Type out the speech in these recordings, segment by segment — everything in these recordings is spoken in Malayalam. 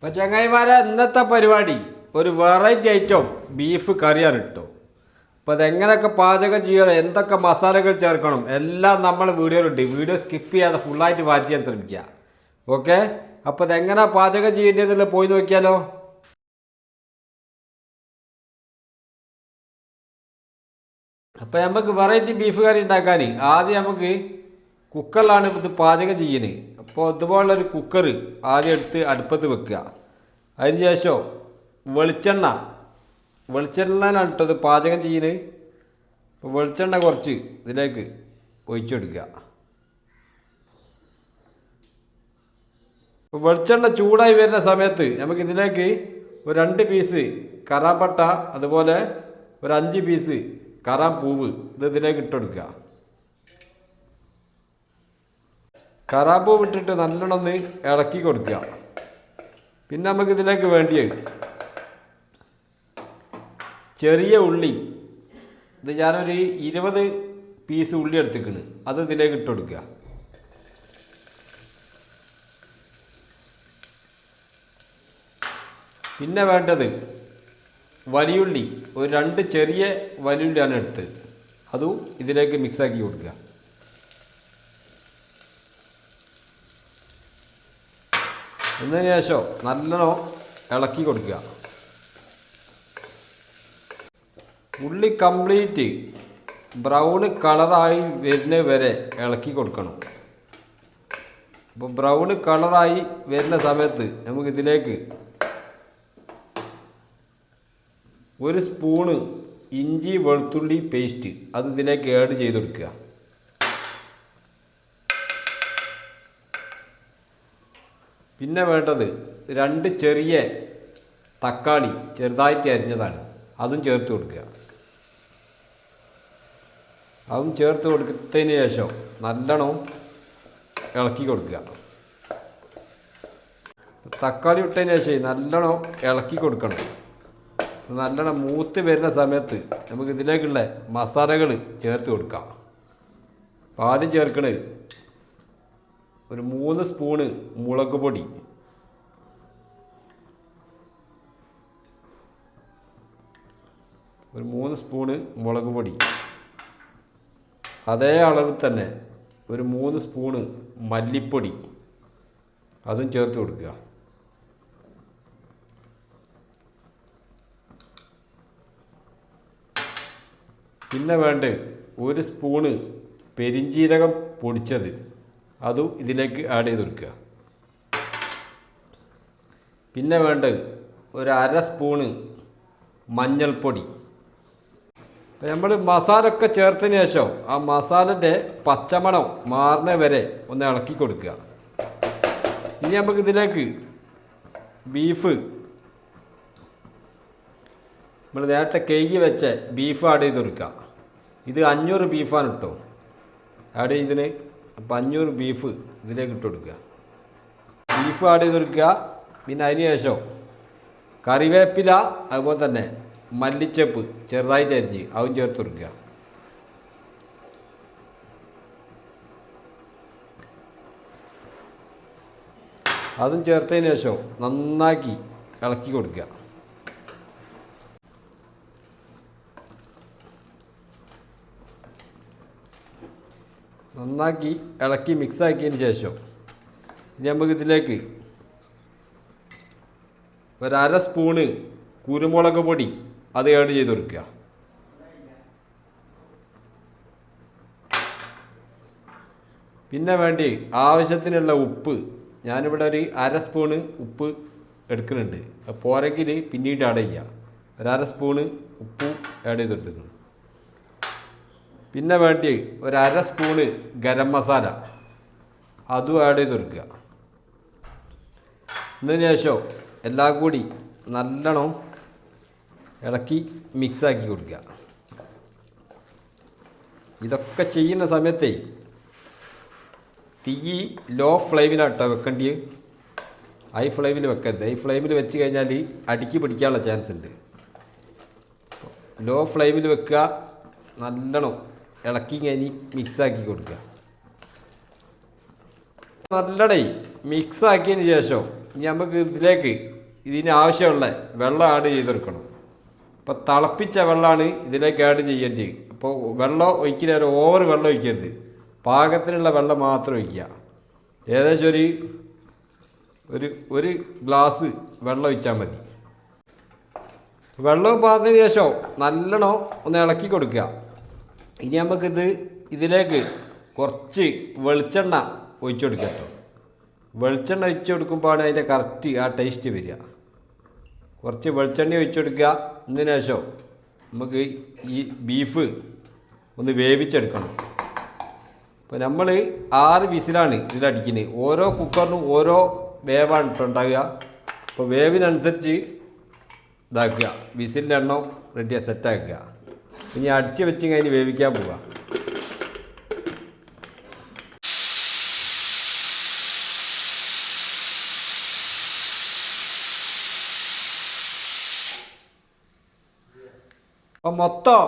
അപ്പോൾ ചങ്ങായിമാരെ ഇന്നത്തെ പരിപാടി ഒരു വെറൈറ്റി ഐറ്റം ബീഫ് കറിയാണ് കേട്ടോ. അപ്പോൾ അതെങ്ങനെയൊക്കെ പാചകം ചെയ്യണം, എന്തൊക്കെ മസാലകൾ ചേർക്കണം എല്ലാം നമ്മൾ വീഡിയോയിലുണ്ട്. വീഡിയോ സ്കിപ്പ് ചെയ്യാതെ ഫുള്ളായിട്ട് വാച്ച് ചെയ്യാൻ ശ്രമിക്കുക. ഓക്കെ, അപ്പോൾ അതെങ്ങനെ പാചകം ചെയ്യേണ്ടതെന്നുള്ള പോയി നോക്കിയാലോ. അപ്പോൾ നമുക്ക് വെറൈറ്റി ബീഫ് കറി ഉണ്ടാക്കാൻ ആദ്യം നമുക്ക് കുക്കറിലാണ് ഇത് പാചകം ചെയ്യുന്നത്. അപ്പോൾ ഇതുപോലുള്ളൊരു കുക്കർ ആദ്യം എടുത്ത് അടുപ്പത്ത് വെക്കുക. അതിന് ശേഷം വെളിച്ചെണ്ണയിലാണ് കേട്ടോ ഇത് പാചകം ചെയ്യുന്നത്. അപ്പോൾ വെളിച്ചെണ്ണ കുറച്ച് ഇതിലേക്ക് ഒഴിച്ചെടുക്കുക. അപ്പോൾ വെളിച്ചെണ്ണ ചൂടായി വരുന്ന സമയത്ത് നമുക്കിതിലേക്ക് ഒരു 2 പീസ് കറാമ്പട്ട, അതുപോലെ ഒരു 5 പീസ് കറാമ്പൂവ് ഇതിലേക്ക് ഇട്ടെടുക്കുക. കറാമ്പൂവ് ഇട്ടിട്ട് നല്ലോണം ഒന്ന് ഇളക്കി കൊടുക്കുക. പിന്നെ നമുക്കിതിലേക്ക് വേണ്ടിയത് ചെറിയ ഉള്ളി, ഇത് ഞാനൊരു 20 പീസ് ഉള്ളി എടുത്തിക്കണ്, അത് ഇതിലേക്ക് ഇട്ട് കൊടുക്കുക. പിന്നെ വേണ്ടത് വലിയുള്ളി, ഒരു 2 ചെറിയ വലിയുള്ളിയാണ് എടുത്ത്, അതും ഇതിലേക്ക് മിക്സാക്കി കൊടുക്കുക. എന്നതിന് ശേഷം നല്ലോണം ഇളക്കി കൊടുക്കുക. ഉള്ളി കംപ്ലീറ്റ് ബ്രൗൺ കളറായി വരുന്നത് വരെ ഇളക്കി കൊടുക്കണം. അപ്പോൾ ബ്രൗൺ കളറായി വരുന്ന സമയത്ത് നമുക്കിതിലേക്ക് 1 സ്പൂണ് ഇഞ്ചി വെളുത്തുള്ളി പേസ്റ്റ് അത് ഇതിലേക്ക് ആഡ് ചെയ്ത് കൊടുക്കുക. പിന്നെ വേണ്ടത് 2 ചെറിയ തക്കാളി ചെറുതായിട്ട് അരിഞ്ഞതാണ്, അതും ചേർത്ത് കൊടുക്കുക. അതും ചേർത്ത് കൊടുത്തതിന് ശേഷം നല്ലോണം ഇളക്കി കൊടുക്കുക. തക്കാളി ഇട്ടതിന് ശേഷം നല്ലോണം ഇളക്കി കൊടുക്കണം. നല്ലോണം മൂത്ത് വരുന്ന സമയത്ത് നമുക്ക് ഇതിലേക്കുള്ള മസാലകൾ ചേർത്ത് കൊടുക്കാം. അപ്പോൾ ആദ്യം ചേർക്കണത് ഒരു 3 സ്പൂണ് മുളക് പൊടി, ഒരു 3 സ്പൂണ് മുളക് പൊടി, അതേ അളവിൽ തന്നെ ഒരു 3 സ്പൂണ് മല്ലിപ്പൊടി അതും ചേർത്ത് കൊടുക്കുക. പിന്നെ വേണ്ട 1 സ്പൂണ് പെരിഞ്ജീരകം പൊടിച്ചത് അതും ഇതിലേക്ക് ആഡ് ചെയ്ത് കൊടുക്കുക. പിന്നെ വേണ്ടത് ഒരു 1/2 സ്പൂണ് മഞ്ഞൾപ്പൊടി. നമ്മൾ മസാല ഒക്കെ ചേർത്തതിന് ശേഷം ആ മസാലൻ്റെ പച്ചമണം മാറുന്ന വരെ ഒന്ന് ഇളക്കി കൊടുക്കുക. ഇനി നമുക്കിതിലേക്ക് ബീഫ്, നമ്മൾ നേരത്തെ കഴുകി വെച്ച ബീഫ് ആഡ് ചെയ്ത് കൊടുക്കുക. ഇത് 500 ബീഫാണ് കേട്ടോ ആഡ് ചെയ്തതിന്. അപ്പോൾ 500 ബീഫ് ഇതിലേക്ക് ഇട്ട് കൊടുക്കുക. ബീഫ് ആഡ് ചെയ്ത് കൊടുക്കുക. പിന്നെ അതിന് ശേഷം കറിവേപ്പില, അതുപോലെ തന്നെ മല്ലിച്ചപ്പ് ചെറുതായിട്ട് അരിഞ്ഞ് അതും ചേർത്ത് കൊടുക്കുക. അതും ചേർത്തതിന് ശേഷം നന്നാക്കി ഇളക്കി കൊടുക്കുക. നന്നാക്കി ഇളക്കി മിക്സാക്കിയതിന് ശേഷം ഇനി നമുക്കിതിലേക്ക് ഒരു 1/2 സ്പൂണ് കുരുമുളക് പൊടി അത് ആഡ് ചെയ്ത് കൊടുക്കുക. പിന്നെ വേണ്ടി ആവശ്യത്തിനുള്ള ഉപ്പ്, ഞാനിവിടെ ഒരു 1/2 സ്പൂണ് ഉപ്പ് എടുക്കുന്നുണ്ട്. പോരെങ്കിൽ പിന്നീട് ആഡ് ചെയ്യുക. ഒരു 1/2 സ്പൂണ് ഉപ്പ് ആഡ് ചെയ്ത് കൊടുത്തിട്ടുണ്ട്. പിന്നെ വേണ്ടി ഒരു 1/2 സ്പൂണ് ഗരം മസാല അതും ആഡ് ചെയ്ത് കൊടുക്കുക. എന്നതിന് ശേഷം എല്ലാം കൂടി നല്ലോണം ഇളക്കി മിക്സാക്കി കൊടുക്കുക. ഇതൊക്കെ ചെയ്യുന്ന സമയത്തേ തീ ലോ ഫ്ലെയിമിലാട്ടോ വെക്കേണ്ടത്, ഹൈ ഫ്ലെയിമിൽ വെക്കരുത്. ഹൈ ഫ്ലെയിമിൽ വെച്ച് കഴിഞ്ഞാൽ അടിക്ക് പിടിക്കാനുള്ള ചാൻസ് ഉണ്ട്. ലോ ഫ്ലെയിമിൽ വെക്കുക, നല്ലോണം ഇളക്കി കഴിഞ്ഞ് മിക്സാക്കി കൊടുക്കുക. നല്ലോണം മിക്സാക്കിയതിന് ശേഷം ഇനി നമുക്ക് ഇതിലേക്ക് ഇതിന് ആവശ്യമുള്ള വെള്ളം ആഡ് ചെയ്തെടുക്കണം. അപ്പോൾ തിളപ്പിച്ച വെള്ളമാണ് ഇതിലേക്ക് ആഡ് ചെയ്യേണ്ടത്. അപ്പോൾ വെള്ളം ഒഴിക്കരുത്, ഓവർ വെള്ളം ഒഴിക്കരുത്, പാകത്തിനുള്ള വെള്ളം മാത്രം ഒഴിക്കുക. ഏകദേശം ഒരു ഗ്ലാസ് വെള്ളം ഒഴിച്ചാൽ മതി. വെള്ളം പാർന്നതിന് ശേഷം നല്ലോണം ഒന്ന് ഇളക്കി കൊടുക്കുക. ഇനി ഇതിലേക്ക് കുറച്ച് വെളിച്ചെണ്ണ ഒഴിച്ചു കൊടുക്കുക കേട്ടോ. വെളിച്ചെണ്ണ ഒഴിച്ചു കൊടുക്കുമ്പോഴാണ് അതിൻ്റെ കറക്റ്റ് ആ ടേസ്റ്റ് വരിക. കുറച്ച് വെളിച്ചെണ്ണ ഒഴിച്ചു കൊടുക്കുക. ഇതിന് ശേഷം നമുക്ക് ഈ ബീഫ് ഒന്ന് വേവിച്ചെടുക്കണം. അപ്പോൾ നമ്മൾ 6 വിസിലാണ് ഇതിലടിക്കുന്നത്. ഓരോ കുക്കറിനും ഓരോ വേവാണ് ഉണ്ടാകുക. അപ്പോൾ വേവിനനുസരിച്ച് ഇതാക്കുക, വിസിലിൻ്റെ എണ്ണം റെഡിയാണ്, സെറ്റാക്കുക. ഇനി അടിച്ച് വെച്ച് കഴിഞ്ഞ് വേവിക്കാൻ പോവുക. അപ്പം മൊത്തം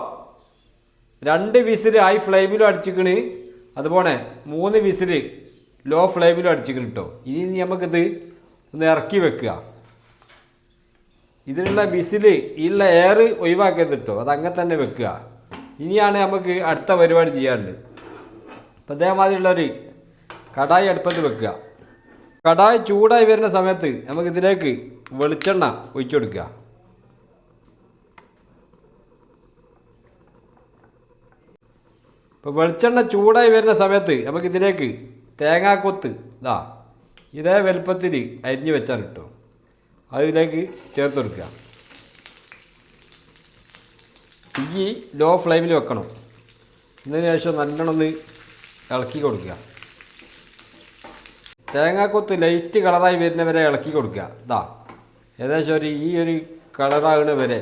2 വിസിൽ ഹൈ ഫ്ലെയിമിലും അടിച്ചിക്കണ്, അതുപോലെ 3 വിസിൽ ലോ ഫ്ലെയിമിലും അടിച്ചിക്കണ് കേട്ടോ. ഇനി നമുക്കിത് ഒന്ന് ഇറക്കി വെക്കുക. ഇതിലുള്ള വിസിൽ ഇതിലുള്ള എയർ ഒഴിവാക്കരുത് കേട്ടോ, അതങ്ങനെ തന്നെ വെക്കുക. ഇനിയാണ് നമുക്ക് അടുത്ത പരിപാടി ചെയ്യാറുണ്ട്. അപ്പോൾ അതേമാതിരിയുള്ളൊരു കടായി അടുപ്പത്ത് വെക്കുക. കടായി ചൂടായി വരുന്ന സമയത്ത് നമുക്കിതിലേക്ക് വെളിച്ചെണ്ണ ഒഴിച്ചു കൊടുക്കുക. ഇപ്പോൾ വെളിച്ചെണ്ണ ചൂടായി വരുന്ന സമയത്ത് നമുക്കിതിലേക്ക് തേങ്ങാക്കൊത്ത് ഇതേ വലുപ്പത്തിൽ അരിഞ്ഞ് വെച്ചാൽ കിട്ടും, അതിലേക്ക് ചേർത്ത് കൊടുക്കുക. തീ ലോ ഫ്ലെയിമിൽ വെക്കണം. ഇതിന് ശേഷം നല്ലോണം ഒന്ന് ഇളക്കി കൊടുക്കുക. തേങ്ങാക്കൊത്ത് ലൈറ്റ് കളറായി വരുന്നവരെ ഇളക്കി കൊടുക്കുക. ഏകദേശം ഈ ഒരു കളറാകുന്ന വരെ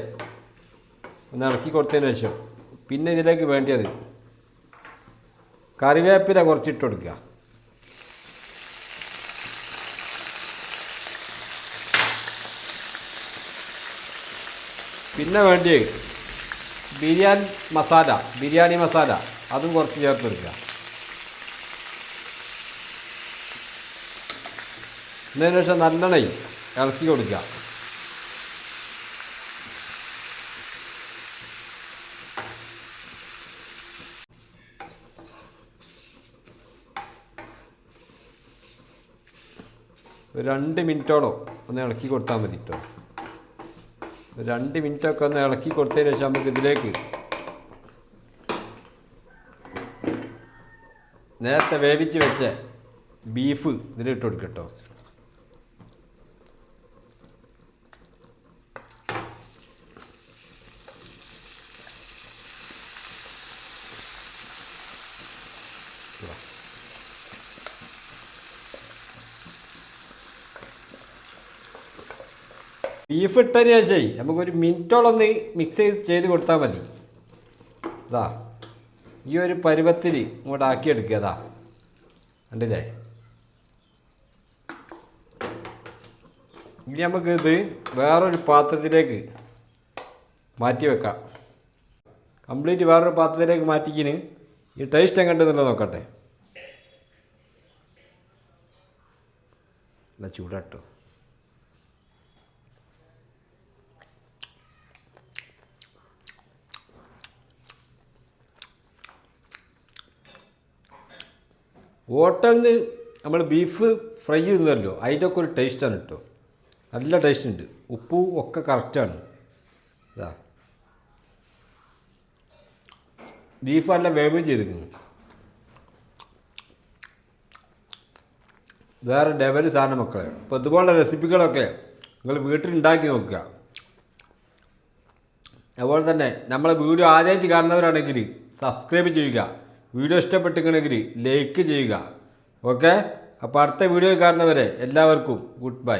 ഒന്ന് ഇളക്കി കൊടുത്തതിന് ശേഷം പിന്നെ ഇതിലേക്ക് വേണ്ടിയത് കറിവേപ്പില കുറച്ചിട്ട് കൊടുക്കുക. പിന്നെ വേണ്ടി ബിരിയാണി മസാല അതും കുറച്ച് ചേർത്ത് കൊടുക്കുക. എന്നതിന് ശേഷം നല്ലോണം ഇളക്കി കൊടുക്കുക. ഒരു 2 മിനിറ്റോളം ഒന്ന് ഇളക്കി കൊടുത്താൽ മതി കേട്ടോ. 2 മിനിറ്റൊക്കെ ഒന്ന് ഇളക്കി കൊടുത്തതിന് ശേഷം നമുക്ക് ഇതിലേക്ക് നേരത്തെ വേവിച്ച് വെച്ച ബീഫ് ഇതിലിട്ട് കൊടുക്കട്ടോ. ബീഫ് ഇട്ടതിന് ശേഷം നമുക്കൊരു മിനിറ്റോളം ഒന്ന് മിക്സ് ചെയ്ത് കൊടുത്താൽ മതി. ഈ ഒരു പരുവത്തിൽ ഇങ്ങോട്ട് ആക്കിയെടുക്കുക. കണ്ടില്ലേ? ഇനി നമുക്കിത് വേറൊരു പാത്രത്തിലേക്ക് മാറ്റി വെക്കാം. കംപ്ലീറ്റ് വേറൊരു പാത്രത്തിലേക്ക് മാറ്റിക്കിന് ഈ ടേസ്റ്റ് എങ്ങനെയുണ്ടെന്നുള്ളത് നോക്കട്ടെ. നല്ല ചൂടാട്ടോ. ഹോട്ടലിൽ നിന്ന് നമ്മൾ ബീഫ് ഫ്രൈ ചെയ്യുന്നതല്ലോ, അതിൻ്റെ ഒക്കെ ഒരു ടേസ്റ്റാണ് കേട്ടോ. നല്ല ടേസ്റ്റ് ഉണ്ട്, ഉപ്പും ഒക്കെ കറക്റ്റാണ്. ബീഫ് നല്ല വേവുകയും ചെയ്തിരിക്കുന്നു. വേറെ ലെവൽ സാധനം മക്കളെ. അപ്പോൾ ഇതുപോലുള്ള റെസിപ്പികളൊക്കെ നിങ്ങൾ വീട്ടിലുണ്ടാക്കി നോക്കുക. അതുപോലെ തന്നെ നമ്മളെ വീഡിയോ ആദ്യമായിട്ട് കാണുന്നവരാണെങ്കിൽ സബ്സ്ക്രൈബ് ചെയ്യുക. വീഡിയോ ഇഷ്ടപ്പെട്ടിട്ടുണ്ടെങ്കിൽ ലൈക്ക് ചെയ്യുക. ഓക്കെ, അപ്പോൾ അടുത്ത വീഡിയോ കാണുന്നവരെ എല്ലാവർക്കും ഗുഡ് ബൈ.